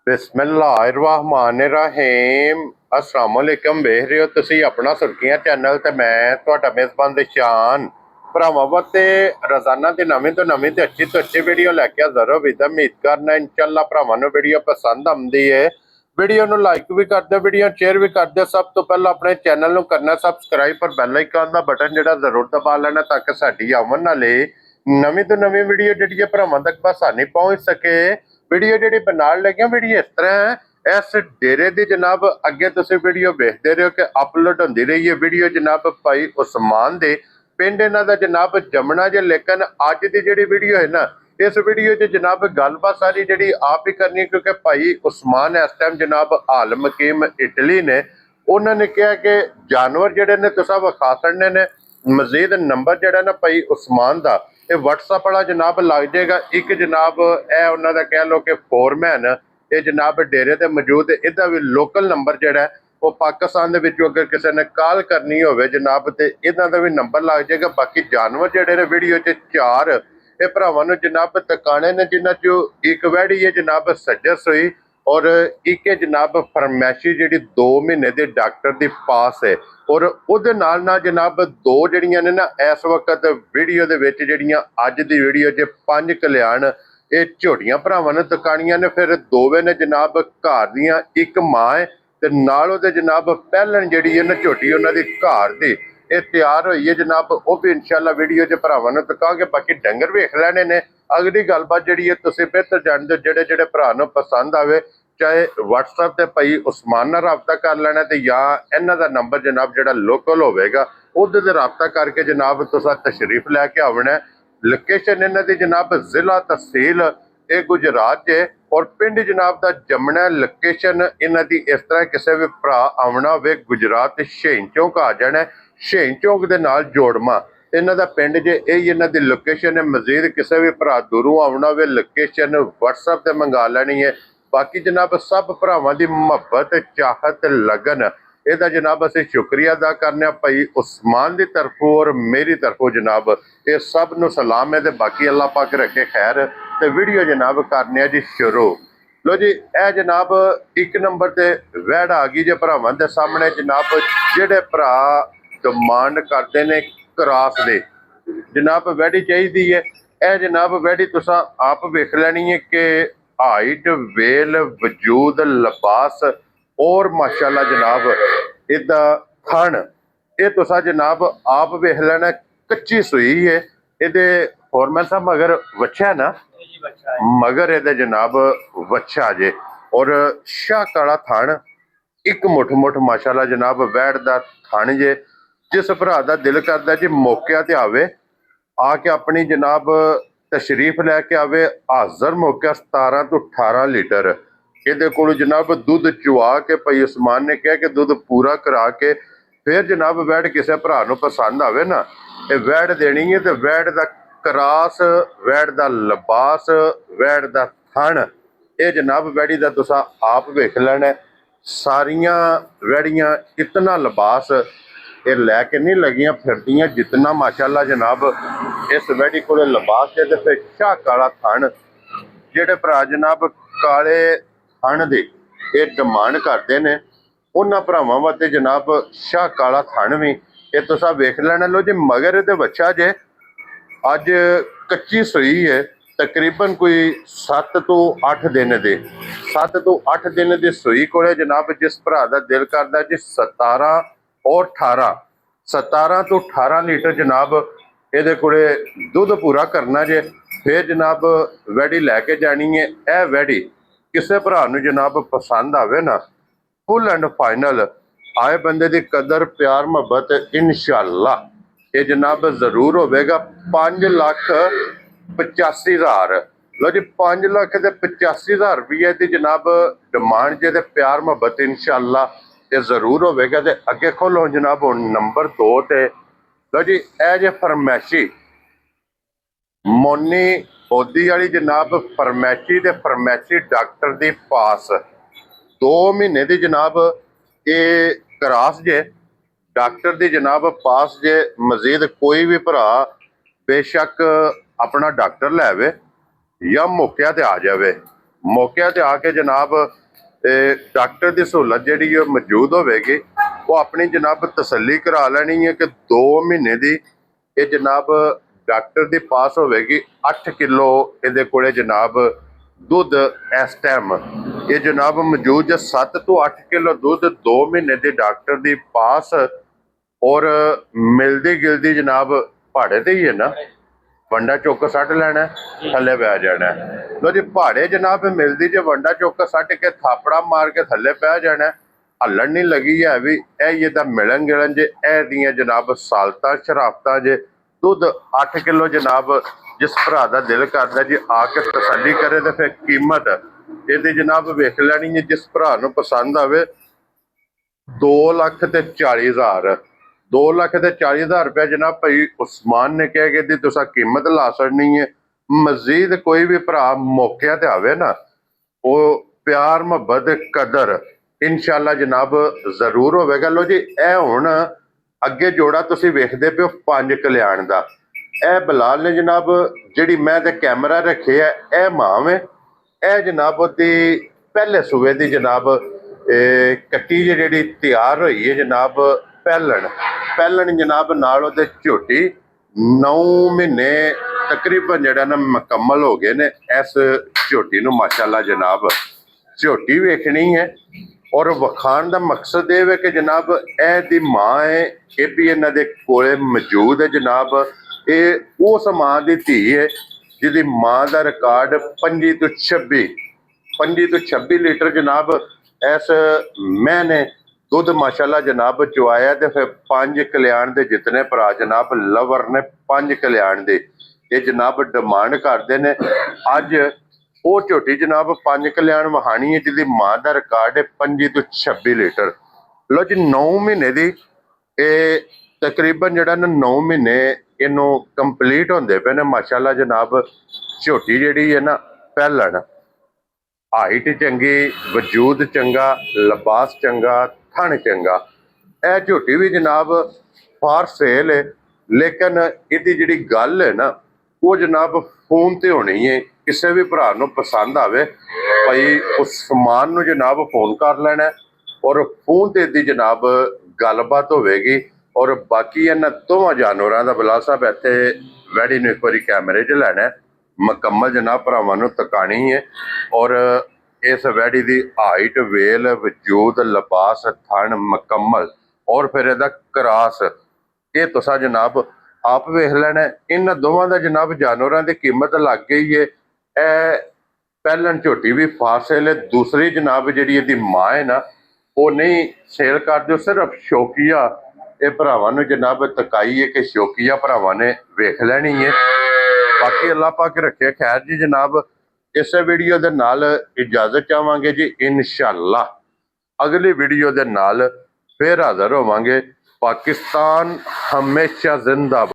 बिस्मिल्लाहिर्रहमानिर्रहीम अस्सलाम वालेकुम। वेख रहे हो तुसी अपना सुर्खियां चैनल ते मैं तुहाडा मेज़बान दिशान भरावां वास्ते रोजाना की नवीं तो नवीं ते अच्छी वीडियो लैके हाज़र हो। उम्मीद करना इंशाअल्लाह भरावां नूं वीडियो पसंद आउंदी है। वीडियो नूं लाइक भी कर दो, वीडियो शेयर भी कर दो। सब तो पहला अपने चैनल नूं करना सबसक्राइब और बैल आइकन दा बटन जिहड़ा जरूर दबा लेना ताकि साडी आवन वाली नवीं तो नवीं वीडियो जिहड़ी भरावां तक आसानी पहुंच सके। वीडियो जी बनाने लगे वीडियो इस तरह है। इस डेरे की जनाब अगे तुम वीडियो वेखते रहे हो कि अपलोड होती रही है वीडियो जनाब भाई उस्मान दे पिंड इन्हों का जनाब जमना जे। लेकिन अज की जी वीडियो है ना, इस वीडियो च जनाब गलबात सारी जी आप ही करनी, क्योंकि भाई उस्मान इस टाइम जनाब हाल मकीम इटली ने। उन्होंने कहा कि जानवर जोड़े ने तुसा विखा सकने ने। मजीद नंबर जोड़ा ना भाई उस्मान का ये WhatsApp वाला जनाब लग जाएगा। एक जनाब ए उन्होंने कह लो कि फोरमैन ये जनाब डेरे ते मौजूद है। इहदा भी लोकल नंबर जोड़ा है वो पाकिस्तान दे विचों अगर किसी ने कॉल करनी हो जनाब तो इहदा दा भी नंबर लग जाएगा। बाकी जानवर जोड़े ने वीडियो च चार ये भरावां नूं जनाब तकाने ने, जिन्हां चों एक वैड़ी है जनाब सजस हुई और एक है जनाब फरमैशी जी 2 महीने के डॉक्टर के पास है। और उहदे नाल नाल जनाब दो जड़ियां ने ना इस वक्त वीडियो दे विच जड़ियां अज दी वीडियो च 5 कल्याण ये झोटियां भरावां ने तकाणियां ने। फिर दोवें ने जनाब घर दियां एक मां है ते नाल उहदे जनाब पहलन जिहड़ी है ना झोटी उन्हां दी घर दी ये तैयार हुई है जनाब। वो भी इंशाअल्लाह वीडियो च भरावां नूं तकांगे। बाकी डंगर वेख लैणे ने। अगली गलबात जिहड़ी है तुसीं बेहतर जाणदे हो। जिहड़े जिहड़े भरा नूं पसंद आवे चाहे WhatsApp ते भाई उस्मान नाल राबता कर लेना ते या इन्हां दा नंबर जनाब जिहड़ा लोकल होवेगा उहदे ते राबता करके जनाब तुसां तशरीफ लैके आवना है। लोकेशन इन्हां दी जनाब जिला तहसील ये गुजरात है और पिंड जनाब दा जमना। लोकेशन इन्हां दी इस तरह किसी भी भरा आवना होवे गुजरात शेन चौक आ जाना है। शेन चौक दे नाल जोड़मा इन्हां दा पिंड जे यही इन्हां दी लोकेशन है। मजीद किसी भी भरा दूरों आवना होवे लोकेशन WhatsApp ते मंगा लैनी है। बाकी जनाब सब भरावां दी मुहब्बत चाहत लगन इहदा जनाब असीं शुक्रिया अदा करने भाई उस्मान की तरफों और मेरी तरफों जनाब ये सब नूं सलाम है। ते बाकी अल्लाह पाक रखे खैर। ते वीडियो जनाब करने जी शुरू। लो जी ए जनाब एक नंबर ते वैड़ आ गई जे भरावां दे सामने जनाब। जिहड़े भरा डिमांड करते ने क्रॉस दे जनाब वैड़ी चाहिदी है। ए जनाब वैड़ी तुसां आप वेख लैनी है कि हाइट वेल वजूद लिबास और माशाअल्लाह जनाब इदा थन ये तुसा जनाब आप वेख लेना। कच्ची सुई है ये फॉर्मैन साहब मगर वच्छा ना मगर ये जनाब वच्छा जे और शाह काला थन एक मुठ मुठ माशाअल्लाह जनाब वैड़ दा थन जे। जिस भरा दा दिल करदा जी मौके ते आवे आके अपनी जनाब तशरीफ लैके आवे। हाजर मौका 17 तो 18 लीटर ये को जनाब दुध चुआ के भाई उस्मान ने कहा कि दुध पूरा करा के फिर जनाब वैड़ किसी भरा नूं पसंद आवे ना ये वैड़ देनी है। तो वैड़ दा क्रॉस वैड़ दा लिबास वैड़ दा थन ये जनाब वैड़ी दा तुसा आप वेख लेना। सारियां वैड़ियां इतना लिबास ये लैके नहीं लगियां फिरदियां जितना माशाअल्लाह जनाब इस वैड़ी को लिबास है। फिर शाह काला थन जेडे भरा जनाब काले थन दे ये डिमांड करते हैं उन्होंने भरावां वास्ते जनाब शाह काला थन भी ये तुसा वेख लेना। लो जी मगर ये बच्चा जे अज कच्ची सुई है तकरीबन कोई 7 तो 8 दिन दे 7 तो 8 दिन की सुई को जनाब जिस भरा का दिल करता जी 17 और 17 तो 18 लीटर जनाब ये दुध पूरा करना जे फिर जनाब वैड़ी लैके जानी है। यह वैड़ी किसी भरा नूं जनाब पसंद आवे ना फुल एंड फाइनल आए बंदे की कदर प्यार मुहब्बत इंशाअल्लाह ये जनाब जरूर होगा। 5,85,000 लो जी 5,85,000 रुपये की जनाब डिमांड जे प्यार मुहब्बत इंशाअल्लाह ये जरूर होगा। तो अगे खोलो जनाब हुण नंबर 2 ते लो जी ए जे फरमैशी मोनी ओदी वाली जनाब फरमैशी ते फरमैशी डॉक्टर दी पास 2 महीने की जनाब ये क्रॉस जे डॉक्टर दी जनाब पास जे। मजीद कोई भी भरा बेशक अपना डॉक्टर लैवे या मौके ते आ जाए ਮੌਕੇ ਤੇ ਆ ਕੇ ਜਨਾਬ ਡਾਕਟਰ ਦੀ ਸਹੂਲਤ ਜਿਹੜੀ ਉਹ ਮੌਜੂਦ ਹੋਵੇਗੀ। ਉਹ ਆਪਣੀ ਜਨਾਬ ਤਸੱਲੀ ਕਰਾ ਲੈਣੀ ਹੈ ਕਿ 2 ਮਹੀਨੇ ਦੀ ਇਹ ਜਨਾਬ ਡਾਕਟਰ ਦੀ ਪਾਸ ਹੋਵੇਗੀ। 8 ਕਿਲੋ ਇਹਦੇ ਕੋਲੇ ਜਨਾਬ ਦੁੱਧ ਇਸ ਟਾਈਮ ਇਹ ਜਨਾਬ ਮੌਜੂਦ ਜੇ 7 ਤੋਂ 8 ਕਿਲੋ ਦੁੱਧ 2 ਮਹੀਨੇ ਦੇ ਡਾਕਟਰ ਦੀ ਪਾਸ। ਔਰ ਮਿਲਦੀ ਗਿਲਦੀ ਜਨਾਬ ਪਹਾੜੇ ਤੇ ਹੀ ਹੈ ਨਾ, ਵੰਡਾ ਚੁੱਕ ਸੱਟ ਲੈਣਾ ਥੱਲੇ ਬਹਿ ਜਾਣਾ। ਲੋ ਜੀ ਪਹਾੜੇ ਜਨਾਬ ਮਿਲਦੀ ਜੇ ਵੰਡਾ ਚੁੱਕ ਸੱਟ ਕੇ ਥਾਪੜਾ ਮਾਰ ਕੇ ਥੱਲੇ ਬਹਿ ਜਾਣਾ, ਹੱਲਣ ਨਹੀਂ ਲੱਗੀ ਹੈ ਵੀ ਇਹ ਇਹਦਾ ਮਿਲਣ ਗਿਲਣ ਜੇ ਇਹ ਦੀਆਂ ਜਨਾਬ ਸਾਲਤਾਂ ਸ਼ਰਾਫਤਾਂ ਜੇ। ਦੁੱਧ 8 ਕਿਲੋ ਜਨਾਬ ਜਿਸ ਭਰਾ ਦਾ ਦਿਲ ਕਰਦਾ ਜੀ ਆ ਕੇ ਤਸੱਲੀ ਕਰੇ ਤੇ ਫਿਰ ਕੀਮਤ ਇਹਦੀ ਜਨਾਬ ਵੇਖ ਲੈਣੀ ਹੈ। ਜਿਸ ਭਰਾ ਨੂੰ ਪਸੰਦ ਆਵੇ 2,40,000 2,40,000 ਰੁਪਏ ਜਨਾਬ ਭਾਈ ਉਸਮਾਨ ਨੇ ਕਿਹਾ ਕਿ ਦੀ ਤੁਸੀਂ ਕੀਮਤ ਲਾ ਛੱਡਣੀ ਹੈ। ਮਜ਼ੀਦ ਕੋਈ ਵੀ ਭਰਾ ਮੌਕਿਆਂ ਤੇ ਆਵੇ ਨਾ, ਉਹ ਪਿਆਰ ਮੁਹੱਬਤ ਕਦਰ ਇਨਸ਼ਾਅੱਲਾ ਜਨਾਬ ਜ਼ਰੂਰ ਹੋਵੇਗਾ। ਲੋ ਜੀ ਇਹ ਹੁਣ ਅੱਗੇ ਜੋੜਾ ਤੁਸੀਂ ਵੇਖਦੇ ਪਿਓ 5 ਕਲਿਆਣ ਦਾ। ਇਹ ਬਲਾਲ ਨੇ ਜਨਾਬ ਜਿਹੜੀ ਮੈਂ ਤੇ ਕੈਮਰਾ ਰੱਖਿਆ ਇਹ ਮਾਂ ਵੇ। ਇਹ ਜਨਾਬ ਉਹਦੀ ਪਹਿਲੇ ਸੂਬੇ ਦੀ ਜਨਾਬ ਕੱਟੀ ਜਿਹੜੀ ਤਿਆਰ ਹੋਈ ਹੈ ਜਨਾਬ ਪਹਿਲਣ ਜਨਾਬ ਨਾਲ ਉਹਦੇ ਝੋਟੀ 9 ਮਹੀਨੇ ਤਕਰੀਬਨ ਜਿਹੜਾ ਨਾ ਮੁਕੰਮਲ ਹੋ ਗਏ ਨੇ। ਇਸ ਝੋਟੀ ਨੂੰ ਮਾਸ਼ਾਅੱਲਾ ਜਨਾਬ ਝੋਟੀ ਵੇਖਣੀ ਹੈ ਔਰ ਵਿਖਾਣ ਦਾ ਮਕਸਦ ਇਹ ਹੈ ਕਿ ਜਨਾਬ ਇਹ ਦੀ ਮਾਂ ਹੈ, ਇਹ ਵੀ ਇਹਨਾਂ ਦੇ ਕੋਲੇ ਮੌਜੂਦ ਹੈ ਜਨਾਬ। ਇਹ ਉਸ ਮਾਂ ਦੀ ਧੀ ਹੈ ਜਿਹਦੀ ਮਾਂ ਦਾ ਰਿਕਾਰਡ 25 ਤੋਂ 26 ਲੀਟਰ ਜਨਾਬ ਇਸ ਮੈਂ ਨੇ ਦੁੱਧ ਮਾਸ਼ਾਅੱਲਾ ਜਨਾਬ ਚੁਆਇਆ। ਤੇ ਫਿਰ 5 ਕਲਿਆਣ ਦੇ ਜਿਤਨੇ ਭਰਾ ਜਨਾਬ ਲਵਰ ਨੇ 5 ਕਲਿਆਣ ਦੇ ਇਹ ਜਨਾਬ ਡਿਮਾਂਡ ਕਰਦੇ ਨੇ। ਅੱਜ ਉਹ ਝੋਟੀ ਜਨਾਬ 5 ਕਲਿਆਣ ਵਹਾਣੀ ਹੈ ਜਿਹਦੀ ਮਾਂ ਦਾ ਰਿਕਾਰਡ ਹੈ 25 ਤੋਂ 26 ਲੀਟਰ। ਲੋ ਜੀ 9 ਮਹੀਨੇ ਦੀ ਇਹ ਤਕਰੀਬਨ ਜਿਹੜਾ ਨਾ 9 ਮਹੀਨੇ ਇਹਨੂੰ ਕੰਪਲੀਟ ਹੁੰਦੇ ਪਏ ਨੇ ਮਾਸ਼ਾਅੱਲਾ ਜਨਾਬ। ਝੋਟੀ ਜਿਹੜੀ ਹੈ ਨਾ ਪਹਿਲਣ ਹਾਈਟ ਚੰਗੀ, ਵਜੂਦ ਚੰਗਾ, ਲਿਬਾਸ ਚੰਗਾ, ਥਣ ਚੰਗਾ। ਇਹ ਝੋਟੀ ਵੀ ਜਨਾਬ ਫਾਰ ਸੇਲ ਹੈ, ਲੇਕਿਨ ਇਹਦੀ ਜਿਹੜੀ ਗੱਲ ਹੈ ਨਾ ਉਹ ਜਨਾਬ ਫੋਨ ਤੇ ਹੋਣੀ ਹੈ। ਕਿਸੇ ਵੀ ਭਰਾ ਨੂੰ ਪਸੰਦ ਆਵੇ ਭਾਈ ਉਸ ਸਮਾਨ ਨੂੰ ਜਨਾਬ ਫੋਨ ਕਰ ਲੈਣਾ ਔਰ ਫੋਨ ਤੇ ਦੀ ਜਨਾਬ ਗੱਲਬਾਤ ਹੋਵੇਗੀ। ਔਰ ਬਾਕੀ ਇਹਨਾਂ ਦੋਵਾਂ ਜਾਨਵਰਾਂ ਦਾ ਬਲਾਲ ਸਾਹਿਬ ਇੱਥੇ ਵੈੜੀ ਨੂੰ ਇੱਕ ਵਾਰੀ ਕੈਮਰੇ 'ਚ ਲੈਣਾ ਮੁਕੰਮਲ ਜਨਾਬ ਭਰਾਵਾਂ ਨੂੰ ਤਕਾਣੀ ਹੈ। ਔਰ ਇਸ ਵੈੜੀ ਦੀ ਹਾਈਟ, ਵੇਲ, ਵਜੂਦ, ਲਿਬਾਸ, ਥਣ ਮੁਕੰਮਲ ਔਰ ਫਿਰ ਇਹਦਾ ਕਰਾਸ ਇਹ ਤੁਸੀਂ ਜਨਾਬ ਆਪ ਵੇਖ ਲੈਣਾ। ਇਹਨਾਂ ਦੋਵਾਂ ਦਾ ਜਨਾਬ ਜਾਨਵਰਾਂ ਦੀ ਕੀਮਤ ਲੱਗ ਗਈ ਹੈ। ਇਹ ਪਹਿਲਣ ਝੋਟੀ ਵੀ ਫਾਸਿਲ ਹੈ। ਦੂਸਰੀ ਜਨਾਬ ਜਿਹੜੀ ਇਹਦੀ ਮਾਂ ਹੈ ਨਾ ਉਹ ਨਹੀਂ ਸੇਲ ਕਰਦੇ, ਸਿਰਫ ਸ਼ੌਕੀਆ ਇਹ ਭਰਾਵਾਂ ਨੂੰ ਜਨਾਬ ਤਕਾਈ ਹੈ ਕਿ ਸ਼ੌਕੀਆ ਭਰਾਵਾਂ ਨੇ ਵੇਖ ਲੈਣੀ ਹੈ। ਬਾਕੀ ਅੱਲਾਹ ਪਾਕ ਰੱਖੇ ਖੈਰ ਜੀ ਜਨਾਬ। ਇਸੇ ਵੀਡੀਓ ਦੇ ਨਾਲ ਇਜਾਜ਼ਤ ਚਾਹਾਂਗੇ ਜੀ। ਇਨਸ਼ਾਅੱਲਾ ਅਗਲੀ ਵੀਡੀਓ ਦੇ ਨਾਲ ਫਿਰ ਹਾਜ਼ਰ ਹੋਵਾਂਗੇ। ਪਾਕਿਸਤਾਨ ਹਮੇਸ਼ਾ ਜ਼ਿੰਦਾਬਾਦ।